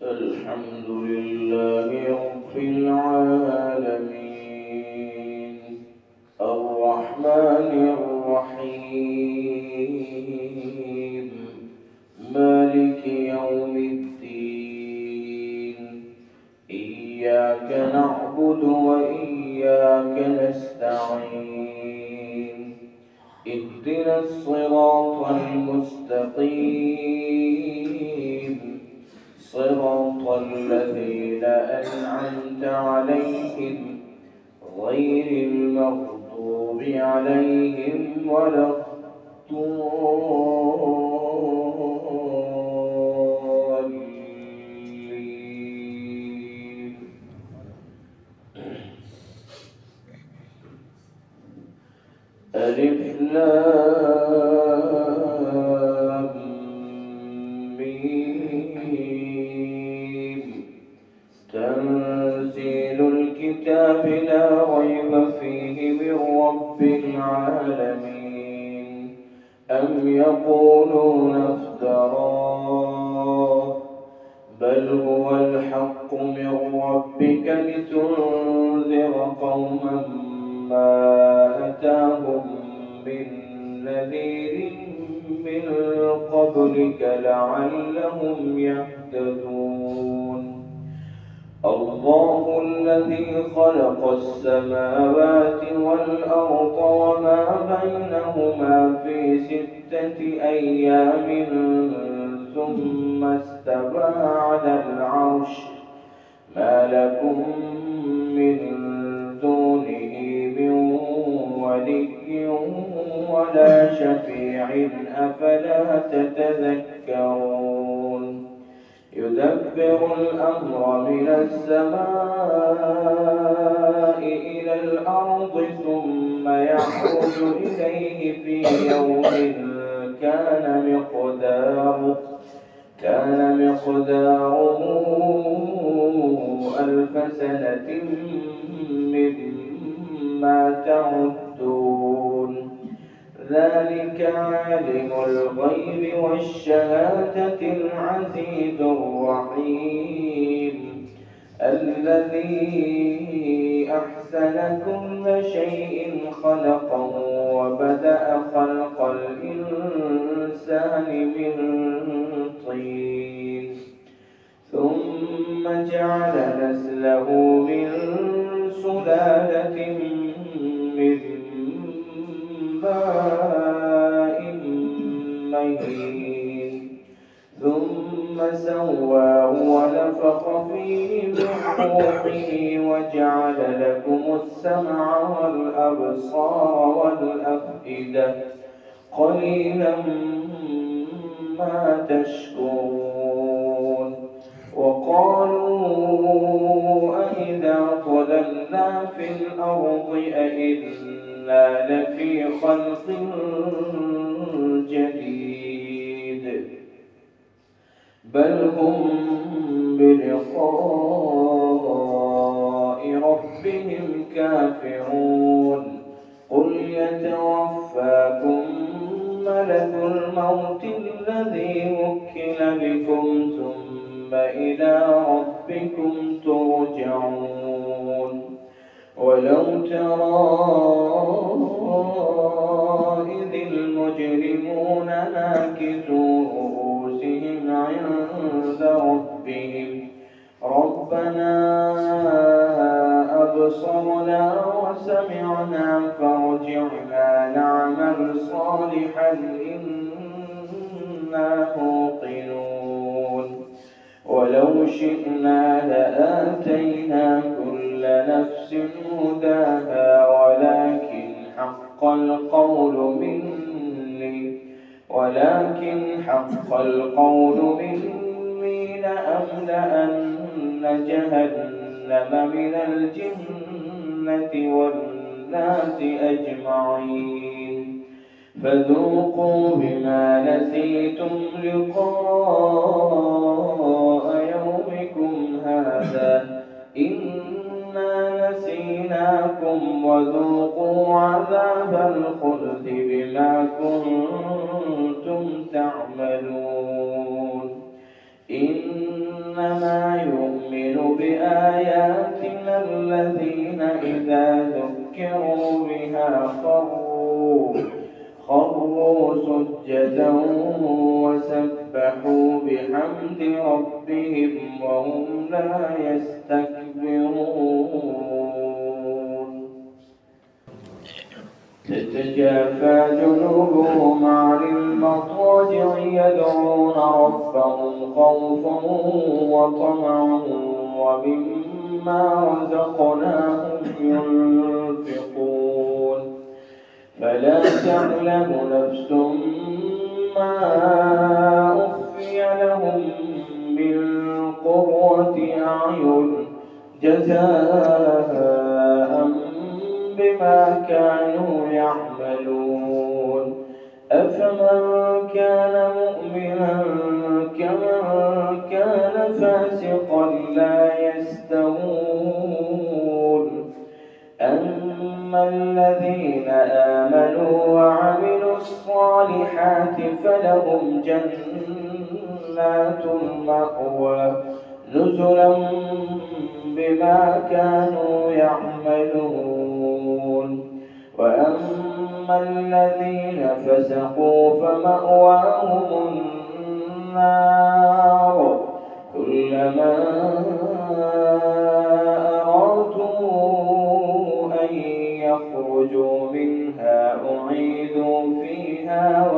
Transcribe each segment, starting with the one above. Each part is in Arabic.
الحمد لله رب العالمين الرحمن الرحيم مالك يوم الدين إياك نعبد وإياك نستعين اهدنا الصراط المستقيم صراط الذين أنعمت عليهم غير المغضوب عليهم ولا الضالين. ألف لام ميم تنزيل الكتاب لا ريب فيه من رب العالمين أم يقولون افتراه بل هو الحق من ربك لتنذر قوما ما أتاهم من نذير من قبلك لعلهم يهتدون. الله الذي خلق السماوات والأرض وما بينهما في 6 أيام ثم استوى على العرش ما لكم من دونه من ولي ولا شفيع أفلا تتذكرون. يدبر الأمر من السماء إلى الأرض ثم يعرج إليه في يوم كان مقداره 1000 سنة مما تعدون. ذلك عالم الغيب والشهادة العزيز الرحيم الذي أحسن كل شيء خلقه وبدأ خلق الإنسان من طين ثم جعل نسله من سلالة من ماء مهين ثم سواه ونفخ فيه من روحه وجعل لكم السمع والأبصار والأفئدة قليلا ما تشكرون. وقالوا أئذا ضللنا في الأرض أئنا لفي خلق جديد بل هم بلقاء ربهم كافرون. قل يتوفاكم ملك الموت الذي وكل بكم ثم إلى ربكم ترجعون. ولو ترى إذ المجرمون ناكسوا رؤوسهم عند ربهم ربنا أبصرنا وسمعنا فارجعنا نعمل صالحا إنا موقنون. ولو شئنا لآتينا كل نفس هداها ولكن حق القول مني لأملأن جهنم من الجنة والناس أجمعين. فذوقوا بما نسيتم لقاء يومكم هذا إنا نسيناكم وذوقوا عذاب الخلد بما كنتم تعملون. إن إنما يؤمن بآياتنا الذين إذا ذكروا بها خروا سجدا وسبحوا بحمد ربهم وهم لا يستكبرون تتجافى جنوبهم عن المضاجع يدعون ربهم خوفا وطمعا ومما رزقناهم ينفقون فلا تعلم نفس ما أخفي لهم من قرة أعين جزاء بما كانوا يعملون أفمن كان مؤمنا كمن كان فاسقا لا يستوون أما الذين آمنوا وعملوا الصالحات فلهم جنات المأوى نزلا بما كانوا يعملون وأما الذين فسقوا فمأواهم النار كلما أرادوا أن يخرجوا منها أعيدوا فيها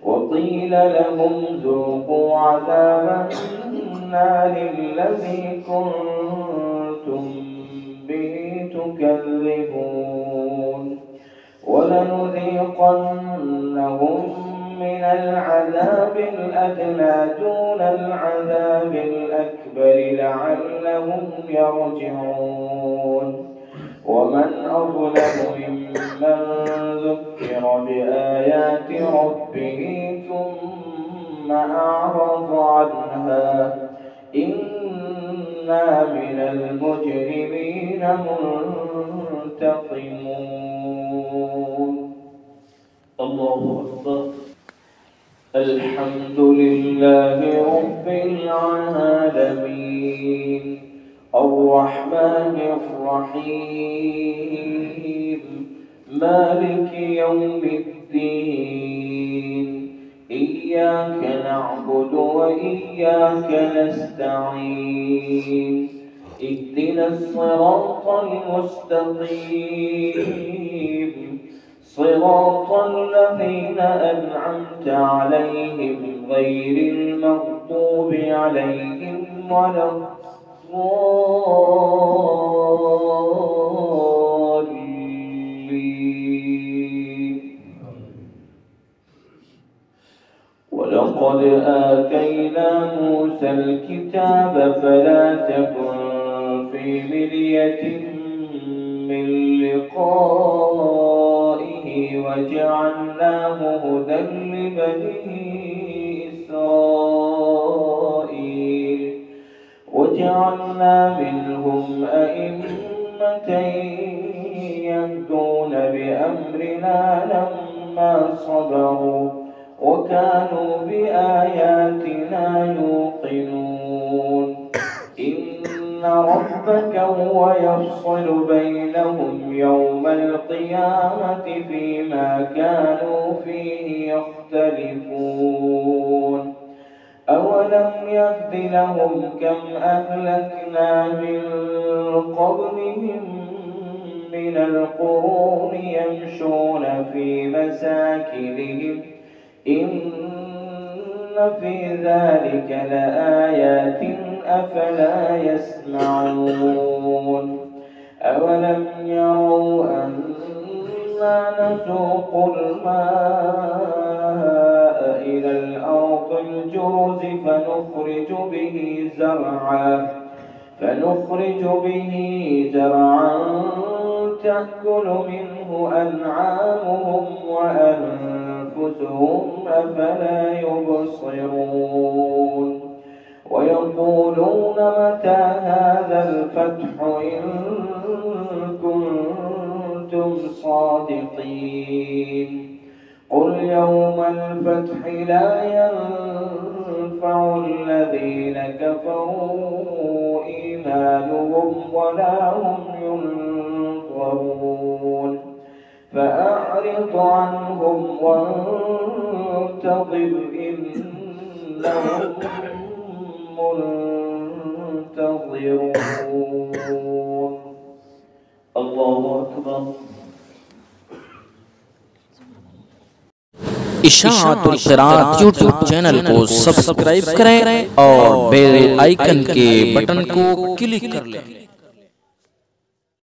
وقيل لهم ذوقوا عذاب النار الذي كنتم به تكذبون ولنذيقنهم من العذاب الأدنى دون العذاب الأكبر لعلهم يرجعون ومن أظلم ممن ذكر بآيات ربه ثم أعرض عنها إنا من المجرمين منتقمون. الله أكبر. الحمد لله رب العالمين الرحمن الرحيم مالك يوم الدين إياك نعبد وإياك نستعين اهدنا الصراط المستقيم صراط الذين أنعمت عليهم غير المغضوب عليهم ولا الضالين. ولقد آتينا موسى الكتاب فلا تكن في مرية من لقائه وجعلناه هدى لبني إسرائيل وجعلنا منهم أئمة يهدون بأمرنا لما صبروا وكانوا بآياتنا يوقنون إن ربك هو يفصل بينهم يوم القيامة فيما كانوا فيه يختلفون أولم يهد لهم كم أهلكنا من قبلهم من القرون يمشون في مساكنهم إن في ذلك لآيات أفلا يسمعون أولم يروا أنا نسوق الماء إلى الأرض الجرز فنخرج به زرعا تأكل منه أنعامهم وأنفسهم أفلا يبصرون ويقولون متى هذا الفتح إن كنتم صادقين قل يوم الفتح لا ينفع ينفع الذين كفروا إيمانهم ولا هم ينظرون فأعرض عنهم وانتظر إنهم منتظرون. الله أكبر. इशाअतुल क़िराअत YouTube channel को सब्सक्राइब करें और बेल आइकन के बटन को क्लिक कर लें।